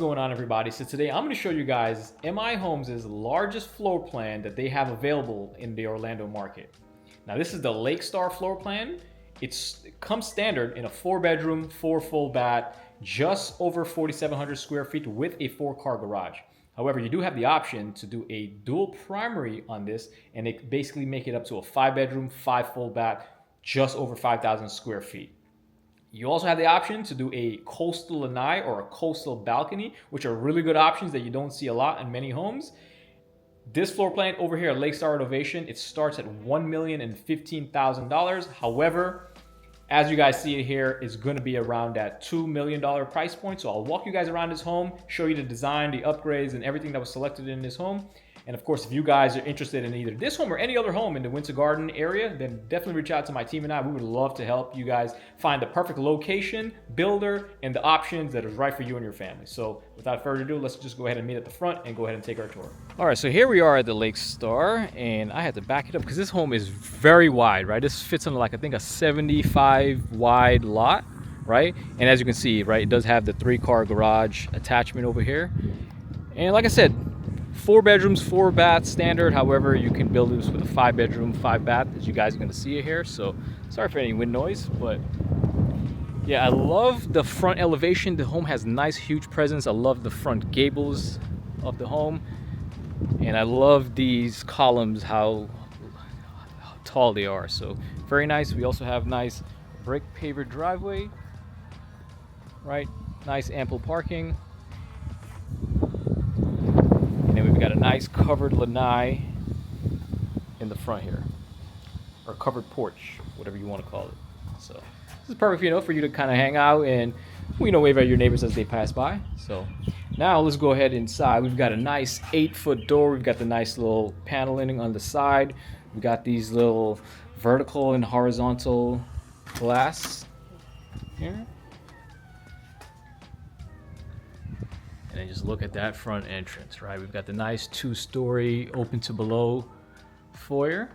going on, everybody? So today I'm going to show you guys MI Homes' largest floor plan that they have available in the Orlando market. Now this is the Lakestar floor plan. It comes standard in a 4-bedroom, 4 full bath, just over 4,700 square feet with a 4-car garage. However, you do have the option to do a dual primary on this, and it basically make it up to a 5-bedroom, 5 full bath, just over 5,000 square feet. You also have the option to do a coastal lanai or a coastal balcony, which are really good options that you don't see a lot in many homes. This floor plan over here at Lakestar at Ovation, it starts at $1,015,000. However, as you guys see it here, it's going to be around that $2 million price point. So I'll walk you guys around this home, show you the design, the upgrades, and everything that was selected in this home. And of course, if you guys are interested in either this home or any other home in the Winter Garden area, then definitely reach out to my team and I. We would love to help you guys find the perfect location, builder, and the options that is right for you and your family. So without further ado, let's just go ahead and meet at the front and go ahead and take our tour. All right, so here we are at the Lakestar, and I had to back it up because this home is very wide, right? This fits on like, I think, a 75 wide lot, right? And as you can see, right, it does have the 3-car garage attachment over here. And like I said, 4 bedrooms, 4 baths standard. However, you can build this with a 5-bedroom, 5 bath, as you guys are going to see it here. So sorry for any wind noise, but yeah, I love the front elevation. The home has nice, huge presence. I love the front gables of the home, and I love these columns, how tall they are. So very nice. We also have nice brick paver driveway, right? Nice ample parking. And then we've got a nice covered lanai in the front here, or covered porch, whatever you want to call it. So this is perfect, for you to kind of hang out and, wave at your neighbors as they pass by. So now let's go ahead inside. We've got a nice 8-foot door. We've got the nice little paneling on the side. We've got these little vertical and horizontal glass here. And then just look at that front entrance, right? We've got the nice 2-story open to below foyer.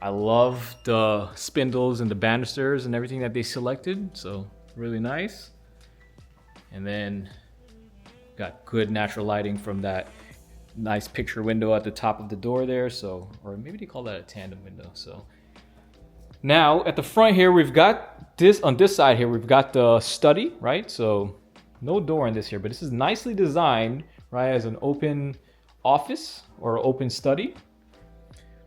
I love the spindles and the banisters and everything that they selected, so really nice. And then got good natural lighting from that nice picture window at the top of the door there. So, or maybe they call that a tandem window. So now at the front here, we've got this, on this side here, we've got the study, right? So no door in this here, but this is nicely designed, right, as an open office or open study.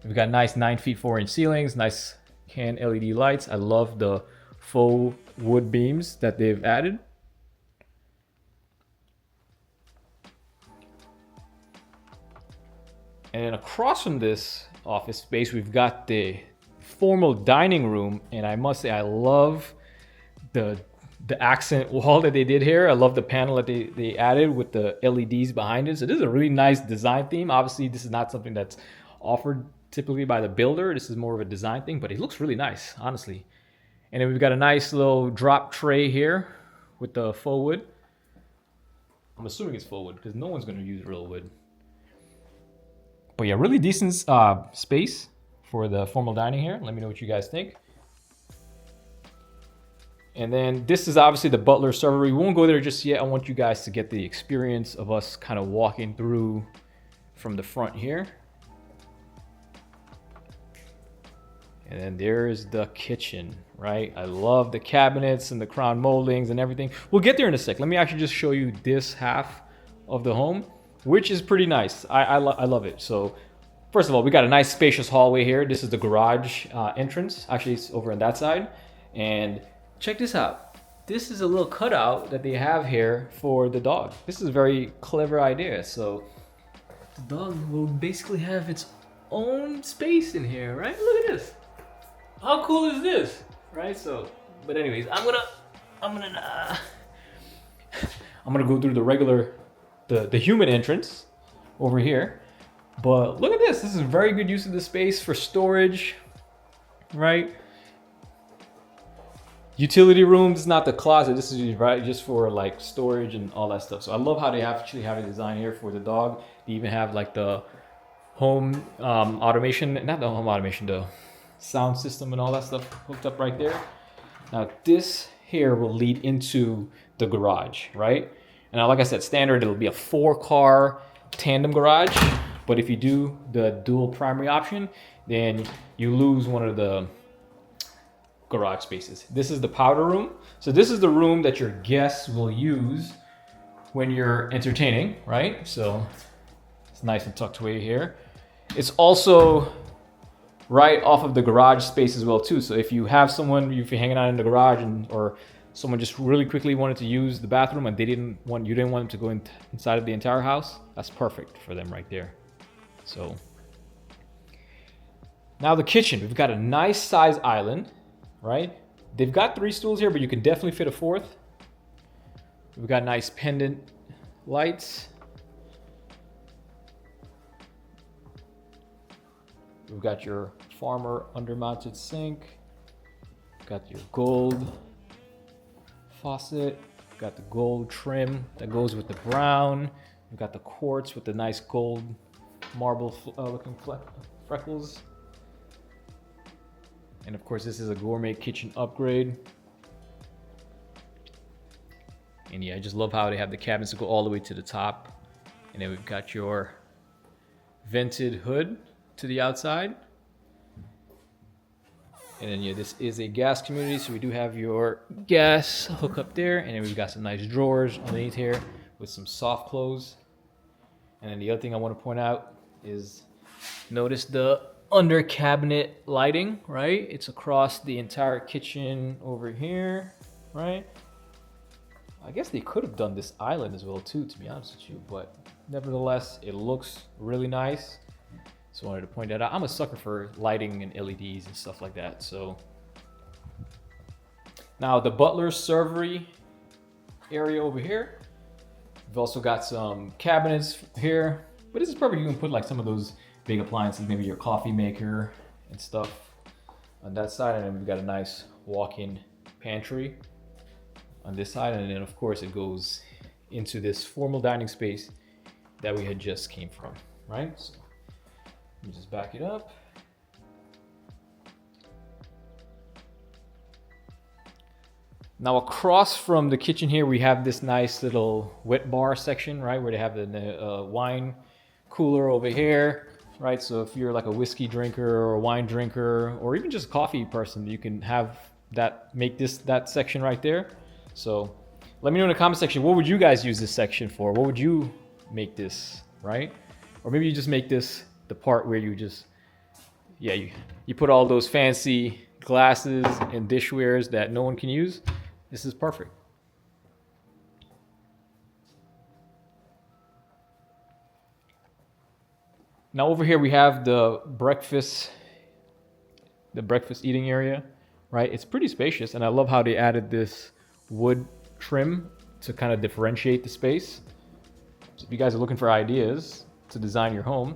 We've got nice 9 feet 4-inch ceilings, nice can LED lights. I love the faux wood beams that they've added. And then across from this office space, we've got the formal dining room, and I must say I love the accent wall that they did here. I love the panel that they added with the LEDs behind it. So this is a really nice design theme. Obviously, this is not something that's offered typically by the builder. This is more of a design thing, but it looks really nice, honestly. And then we've got a nice little drop tray here with the faux wood. I'm assuming it's faux wood because no one's going to use real wood. But yeah, really decent space for the formal dining here. Let me know what you guys think. And then this is obviously the butler server. We won't go there just yet. I want you guys to get the experience of us kind of walking through from the front here. And then there's the kitchen, right? I love the cabinets and the crown moldings and everything. We'll get there in a sec. Let me actually just show you this half of the home, which is pretty nice. I love it. So first of all, we got a nice spacious hallway here. This is the garage entrance. Actually, it's over on that side. And check this out. This is a little cutout that they have here for the dog. This is a very clever idea. So the dog will basically have its own space in here, right? Look at this. How cool is this? Right? So, but anyways, I'm gonna go through the regular, the human entrance over here. But look at this. This is a very good use of the space for storage, right? Utility room. This is not the closet. This is right just for like storage and all that stuff. So I love how they actually have a design here for the dog. They even have like the home automation, not the home automation, the sound system and all that stuff hooked up right there. Now this here will lead into the garage, right? And now, like I said, standard, it'll be a 4-car tandem garage. But if you do the dual primary option, then you lose one of the garage spaces. This is the powder room. So this is the room that your guests will use when you're entertaining, right? So it's nice and tucked away here. It's also right off of the garage space as well too. So if you have someone, if you're hanging out in the garage or someone just really quickly wanted to use the bathroom and you didn't want them to go inside of the entire house, that's perfect for them right there. So now the kitchen, we've got a nice size island, right? They've got 3 stools here, but you can definitely fit a 4th. We've got nice pendant lights. We've got your farmer under-mounted sink. Got your gold faucet. Got the gold trim that goes with the brown. We've got the quartz with the nice gold marble looking freckles. And of course, this is a gourmet kitchen upgrade. And yeah, I just love how they have the cabinets that go all the way to the top. And then we've got your vented hood to the outside. And then yeah, this is a gas community, so we do have your gas hook up there. And then we've got some nice drawers underneath here with some soft clothes. And then the other thing I want to point out is notice the under cabinet lighting, right? It's across the entire kitchen over here, right? I guess they could have done this island as well too, to be honest with you, but nevertheless, it looks really nice. So I wanted to point that out. I'm a sucker for lighting and LEDs and stuff like that. So now the butler servery area over here. We've also got some cabinets here, but this is perfect. You can put like some of those big appliances, maybe your coffee maker and stuff on that side. And then we've got a nice walk-in pantry on this side. And then of course it goes into this formal dining space that we had just came from, right? So let me just back it up. Now across from the kitchen here, we have this nice little wet bar section, right? Where they have the wine cooler over here, right? So if you're like a whiskey drinker or a wine drinker, or even just a coffee person, you can have that, make this, that section right there. So let me know in the comment section, what would you guys use this section for? What would you make this, right? Or maybe you just make this the part where you just, yeah, you put all those fancy glasses and dishwares that no one can use. This is perfect. Now over here we have the breakfast eating area, right? It's pretty spacious, and I love how they added this wood trim to kind of differentiate the space. So if you guys are looking for ideas to design your home,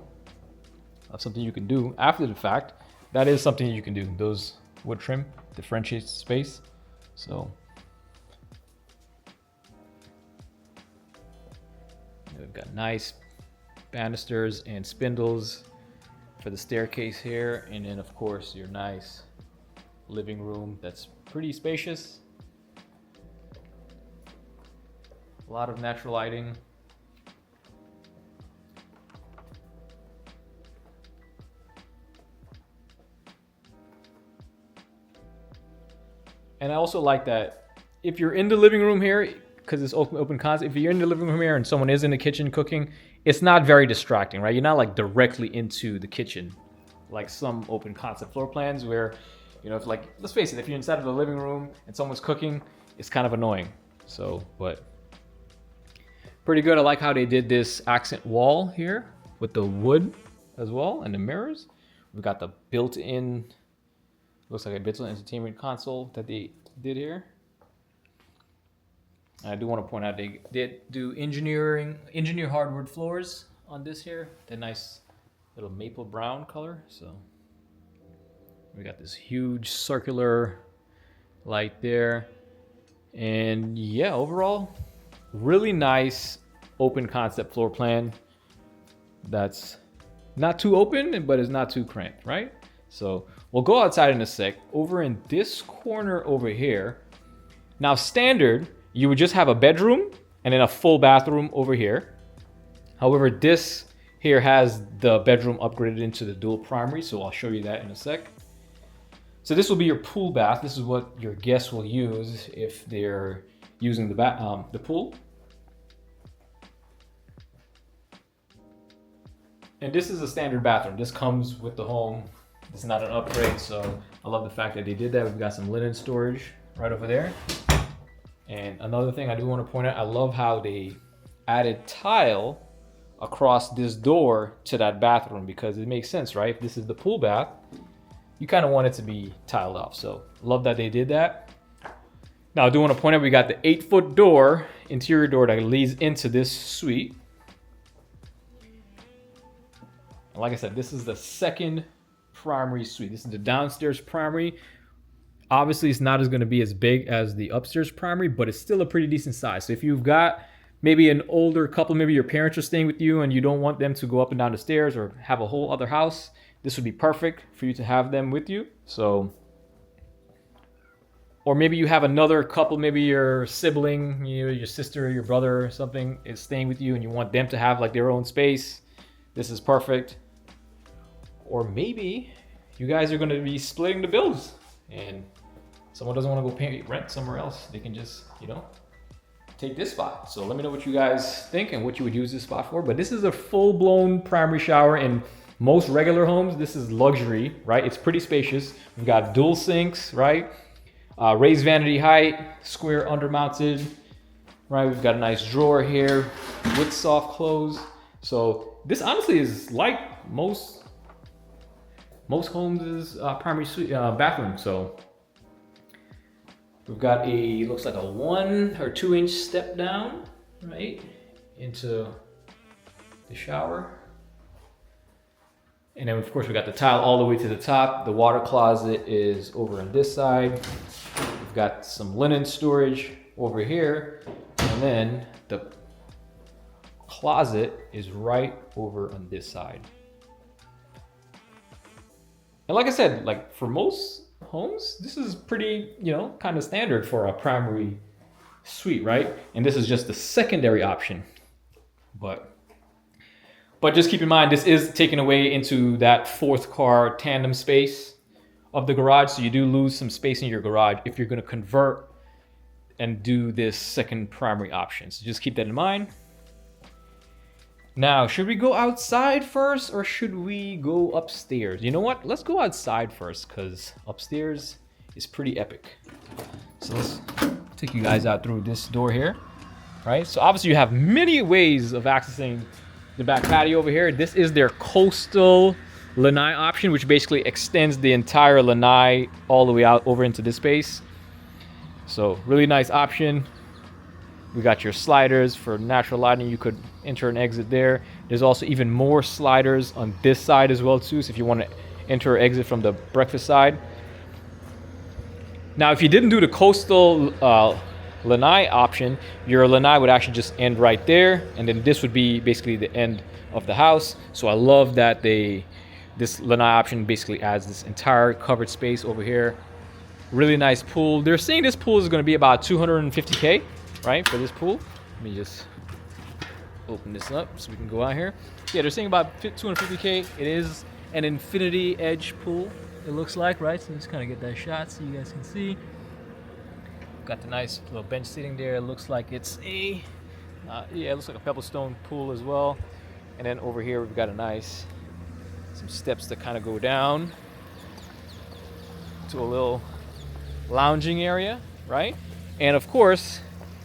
that's something you can do after the fact. That is something you can do. Those wood trim differentiates the space. So we've got nice banisters and spindles for the staircase here, and then of course your nice living room that's pretty spacious. A lot of natural lighting. And I also like that if you're in the living room here, because it's open concept, if you're in the living room here and someone is in the kitchen cooking, it's not very distracting, right? You're not like directly into the kitchen, like some open concept floor plans where, you know, if like, let's face it, if you're inside of the living room and someone's cooking, it's kind of annoying. So, but pretty good. I like how they did this accent wall here with the wood as well and the mirrors. We've got the built-in, looks like a built-in entertainment console that they did here. I do want to point out they did do engineer hardwood floors on this here. The nice little maple brown color. So we got this huge circular light there. And yeah, overall, really nice open concept floor plan. That's not too open, but it's not too cramped, right? So we'll go outside in a sec. Over in this corner over here, Now standard, you would just have a bedroom and then a full bathroom over here. However, this here has the bedroom upgraded into the dual primary, so I'll show you that in a sec. So this will be your pool bath. This is what your guests will use if they're using the pool. And this is a standard bathroom. This comes with the home. It's not an upgrade, so I love the fact that they did that. We've got some linen storage right over there. And another thing I do want to point out, I love how they added tile across this door to that bathroom, because it makes sense, right? If this is the pool bath, you kind of want it to be tiled off. So love that they did that. Now I do want to point out we got the 8-foot door, interior door that leads into this suite. And like I said, this is the second primary suite. This is the downstairs primary. Obviously, it's not going to be as big as the upstairs primary, but it's still a pretty decent size. So if you've got maybe an older couple, maybe your parents are staying with you and you don't want them to go up and down the stairs or have a whole other house, this would be perfect for you to have them with you. So, or maybe you have another couple, maybe your sibling, your sister, your brother or something is staying with you and you want them to have like their own space. This is perfect. Or maybe you guys are going to be splitting the bills and someone doesn't want to go pay rent somewhere else. They can just, take this spot. So let me know what you guys think and what you would use this spot for. But this is a full-blown primary shower. In most regular homes, this is luxury, right? It's pretty spacious. We've got dual sinks, right? Raised vanity height, square undermounted, right? We've got a nice drawer here with soft close. So this honestly is like most homes' primary suite, bathroom. So we've got looks like a 1 or 2 inch step down, right, into the shower. And then of course we got the tile all the way to the top. The water closet is over on this side. We've got some linen storage over here. And then the closet is right over on this side. And like I said, like for most homes, this is pretty, kind of standard for a primary suite, right? And this is just the secondary option. But just keep in mind, this is taken away into that 4th car tandem space of the garage. So you do lose some space in your garage if you're going to convert and do this second primary option. So just keep that in mind. Now, should we go outside first or should we go upstairs? You know what? Let's go outside first because upstairs is pretty epic. So let's take you guys out through this door here, right? So obviously you have many ways of accessing the back patio over here. This is their coastal lanai option, which basically extends the entire lanai all the way out over into this space. So really nice option. We got your sliders for natural lighting. You could enter and exit there. There's also even more sliders on this side as well too. So if you want to enter or exit from the breakfast side. Now, if you didn't do the coastal lanai option, your lanai would actually just end right there. And then this would be basically the end of the house. So I love that this lanai option basically adds this entire covered space over here. Really nice pool. They're saying this pool is going to be about $250K. Right, for this pool. Let me just open this up so we can go out here. Yeah, they're saying about $250K. It is an infinity edge pool, it looks like, right? So just kind of get that shot so you guys can see. Got the nice little bench sitting there. It looks like it's it looks like a pebblestone pool as well. And then over here we've got some steps that kind of go down to a little lounging area, right? And of course,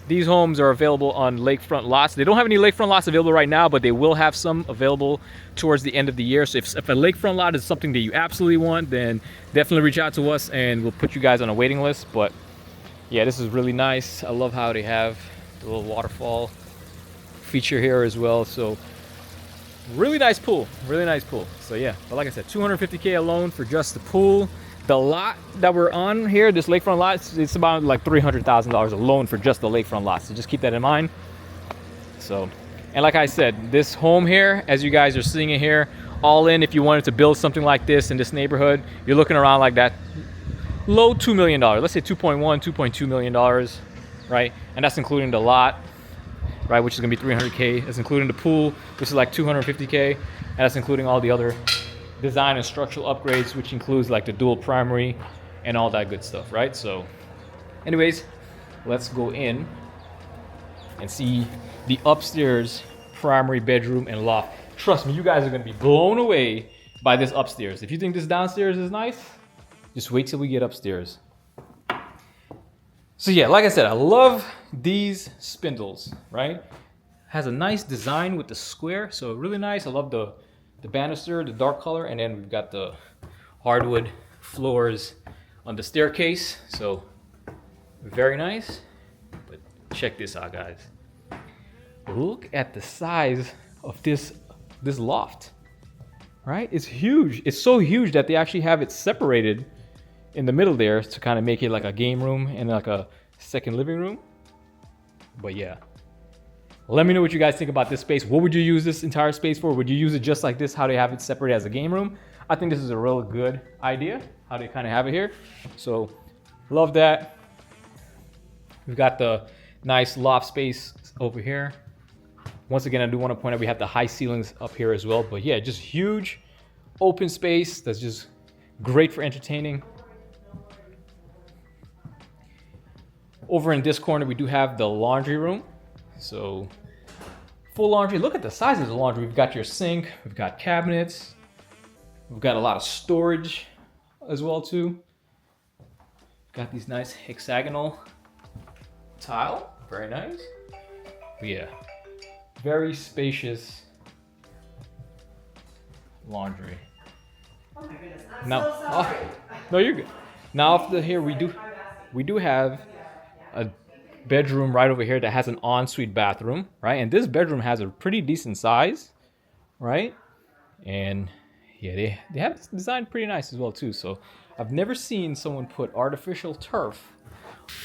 these homes are available on lakefront lots. They don't have any lakefront lots available right now, but they will have some available towards the end of the year. So if a lakefront lot is something that you absolutely want, then definitely reach out to us and we'll put you guys on a waiting list. But yeah, this is really nice. I love how they have the little waterfall feature here as well. So really nice pool, really nice pool. So yeah, but like I said, $250K alone for just the pool. The lot that we're on here, this lakefront lot, it's about like $300,000 alone for just the lakefront lot. So just keep that in mind. So, and like I said, this home here, as you guys are seeing it here, all in, if you wanted to build something like this in this neighborhood, you're looking around like that low $2 million. Let's say $2.1, $2.2 million right? And that's including the lot, right, which is gonna be 300K. That's including the pool, which is like 250K, and that's including all the other design and structural upgrades, which includes like the dual primary and all that good stuff, right? So, anyways, let's go in and see the upstairs primary bedroom and loft. Trust me, you guys are gonna be blown away by this upstairs. If you think this downstairs is nice, just wait till we get upstairs. So yeah, like I said, I love these spindles, right? Has a nice design with the square, so really nice. I love the banister, the dark color, and then we've got the hardwood floors on the staircase, so very nice. But check this out, guys. Look at the size of this loft, right? It's huge. It's so huge that they actually have it separated in the middle there to kind of make it like a game room and like a second living room. But yeah, let me know what you guys think about this space. What would you use this entire space for? Would you use it just like this, how they have it separated as a game room? I think this is a real good idea, how they kind of have it here. So love that. We've got the nice loft space over here. Once again, I do want to point out we have the high ceilings up here as well. But yeah, just huge open space that's just great for entertaining. Over in this corner, we do have the laundry room. So full laundry. Look at the size of the laundry. We've got your sink, we've got cabinets, we've got a lot of storage as well too. Got these nice hexagonal tile, very nice. But yeah, very spacious laundry. Oh my goodness, I'm so sorry. No, you're good. Now off the here we do have a bedroom right over here that has an ensuite bathroom, right? And this bedroom has a pretty decent size, right? And yeah, they have this designed pretty nice as well too. So I've never seen someone put artificial turf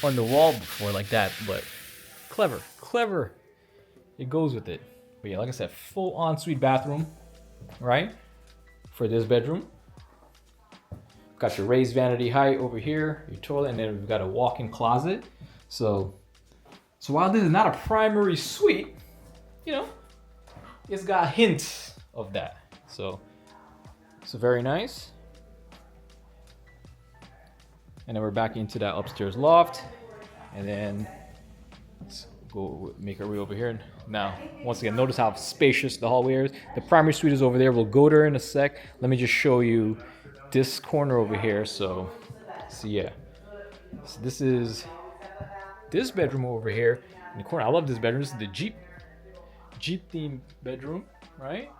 on the wall before like that, but clever. It goes with it. But yeah, like I said, full ensuite bathroom, right? For this bedroom. Got your raised vanity height over here, your toilet, and then we've got a walk-in closet. So while this is not a primary suite, you know, it's got hints of that. So very nice. And then we're back into that upstairs loft. And then let's go make our way over here. Now, once again, notice how spacious the hallway is. The primary suite is over there. We'll go there in a sec. Let me just show you this corner over here. So yeah. So this is this bedroom over here in the corner. I love this bedroom. This is the Jeep themed bedroom, right?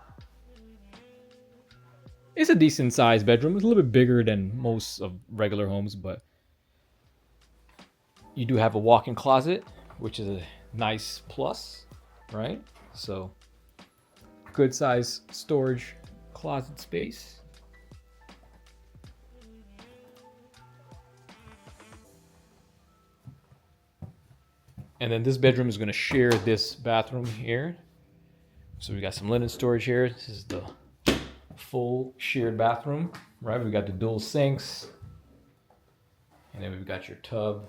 It's a decent sized bedroom. It's a little bit bigger than most of regular homes, but you do have a walk-in closet, which is a nice plus, right? So good size storage closet space. And then this bedroom is going to share this bathroom here. So we got some linen storage here. This is the full shared bathroom, right? We got the dual sinks, and then we've got your tub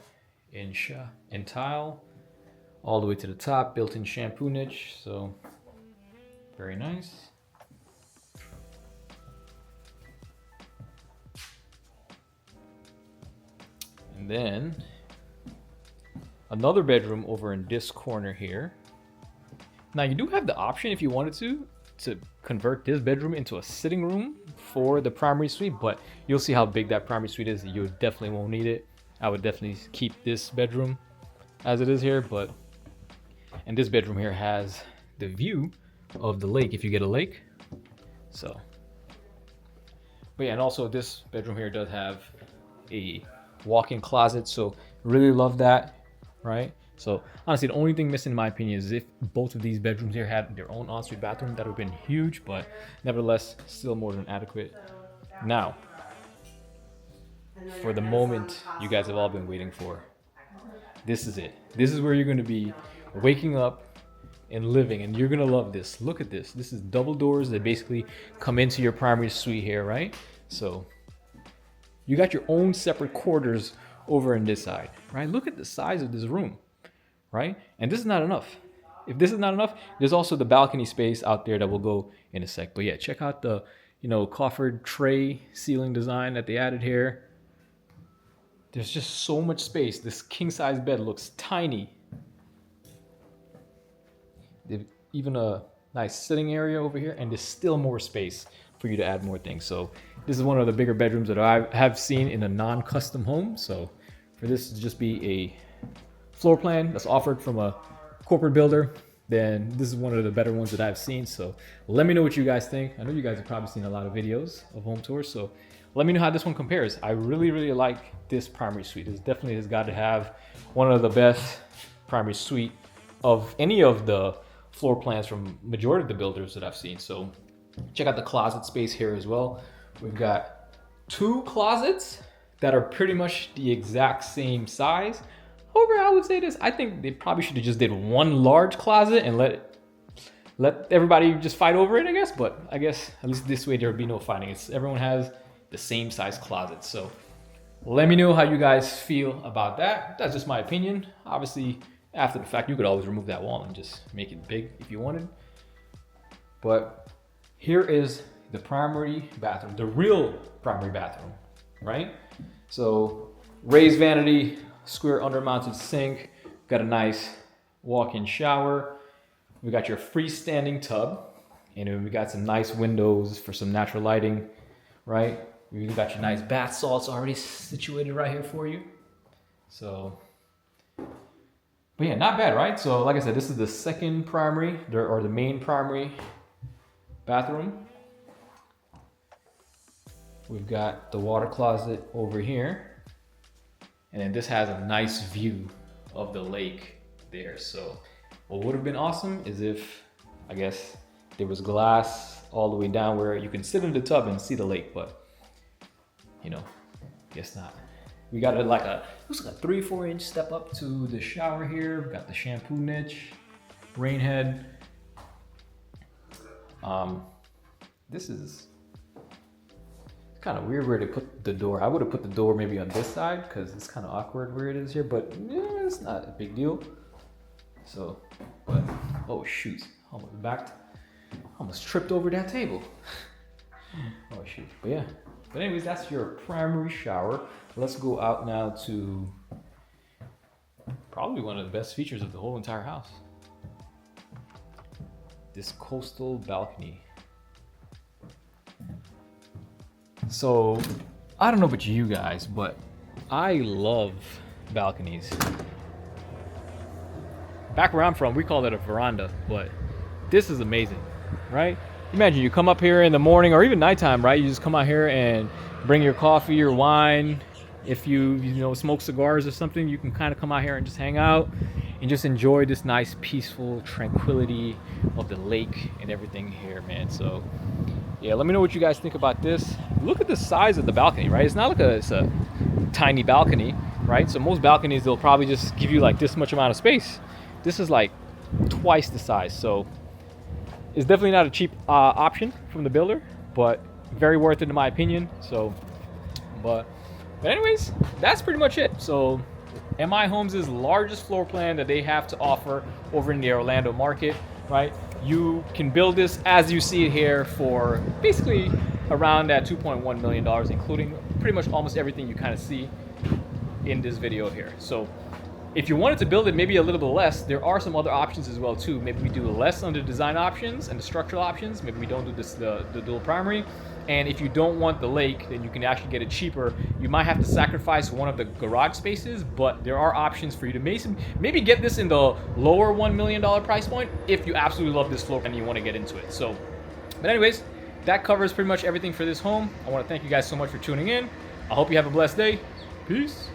and tile all the way to the top, built-in shampoo niche. So very nice. And then another bedroom over in this corner here. Now you do have the option, if you wanted to convert this bedroom into a sitting room for the primary suite, but you'll see how big that primary suite is. You definitely won't need it. I would definitely keep this bedroom as it is here, and this bedroom here has the view of the lake if you get a lake. So, but yeah, and also this bedroom here does have a walk-in closet, so really love that, right? So honestly, the only thing missing in my opinion is if both of these bedrooms here had their own ensuite bathroom, that would have been huge, but nevertheless, still more than adequate. Now, for the moment you guys have all been waiting for, this is it. This is where you're going to be waking up and living, and you're going to love this. Look at this. This is double doors that basically come into your primary suite here, right? So you got your own separate quarters over on this side, right? Look at the size of this room. right? And this is not enough. If this is not enough, there's also the balcony space out there that will go in a sec. But yeah, check out the, coffered tray ceiling design that they added here. There's just so much space. This king size bed looks tiny. There's even a nice sitting area over here, and there's still more space for you to add more things. So this is one of the bigger bedrooms that I have seen in a non-custom home. So for this to just be a floor plan that's offered from a corporate builder, then this is one of the better ones that I've seen. So let me know what you guys think. I know you guys have probably seen a lot of videos of home tours, so let me know how this one compares. I really, really like this primary suite. This definitely has got to have one of the best primary suite of any of the floor plans from majority of the builders that I've seen. So check out the closet space here as well. We've got 2 closets that are pretty much the exact same size. However, I would say this, I think they probably should have just did one large closet and let everybody just fight over it, I guess. But I guess at least this way there would be no fighting. Everyone has the same size closet. So let me know how you guys feel about that. That's just my opinion. Obviously, after the fact, you could always remove that wall and just make it big if you wanted. But here is the primary bathroom, the real primary bathroom, right? So raised vanity, square under-mounted sink, got a nice walk-in shower. We got your freestanding tub, and then we got some nice windows for some natural lighting, right? We got your nice bath salts already situated right here for you. So, but yeah, not bad, right? So like I said, this is the second primary, or the main primary bathroom. We've got the water closet over here. And then this has a nice view of the lake there. So what would have been awesome is if, I guess, there was glass all the way down where you can sit in the tub and see the lake, but guess not. We got it looks like a 3-4 inch step up to the shower here. We've got the shampoo niche, rain head. This is kind of weird where they put the door. I would have put the door maybe on this side because it's kind of awkward where it is here, but yeah, it's not a big deal. So, but oh shoot, almost tripped over that table. Oh shoot, but yeah. But anyways, that's your primary shower. Let's go out now to probably one of the best features of the whole entire house. This coastal balcony. So, I don't know about you guys, but I love balconies. Back where I'm from, we call it a veranda, but this is amazing, right? Imagine you come up here in the morning or even nighttime, right? You just come out here and bring your coffee or wine. If you smoke cigars or something, you can kind of come out here and just hang out and just enjoy this nice peaceful tranquility of the lake and everything here, man. So yeah, let me know what you guys think about this. Look at the size of the balcony, right? It's not like it's a tiny balcony, right? So most balconies, they'll probably just give you like this much amount of space. This is like twice the size. So it's definitely not a cheap option from the builder, but very worth it in my opinion. So, but anyways, that's pretty much it. So MI Homes' largest floor plan that they have to offer over in the Orlando market, right? You can build this as you see it here for basically around that $2.1 million, including pretty much almost everything you kind of see in this video here. So if you wanted to build it maybe a little bit less, there are some other options as well too. Maybe we do less on the design options and the structural options. Maybe we don't do this the dual primary. And if you don't want the lake, then you can actually get it cheaper. You might have to sacrifice one of the garage spaces, but there are options for you to maybe get this in the lower $1 million price point if you absolutely love this floor and you want to get into it. So, but anyways, that covers pretty much everything for this home. I want to thank you guys so much for tuning in. I hope you have a blessed day. Peace.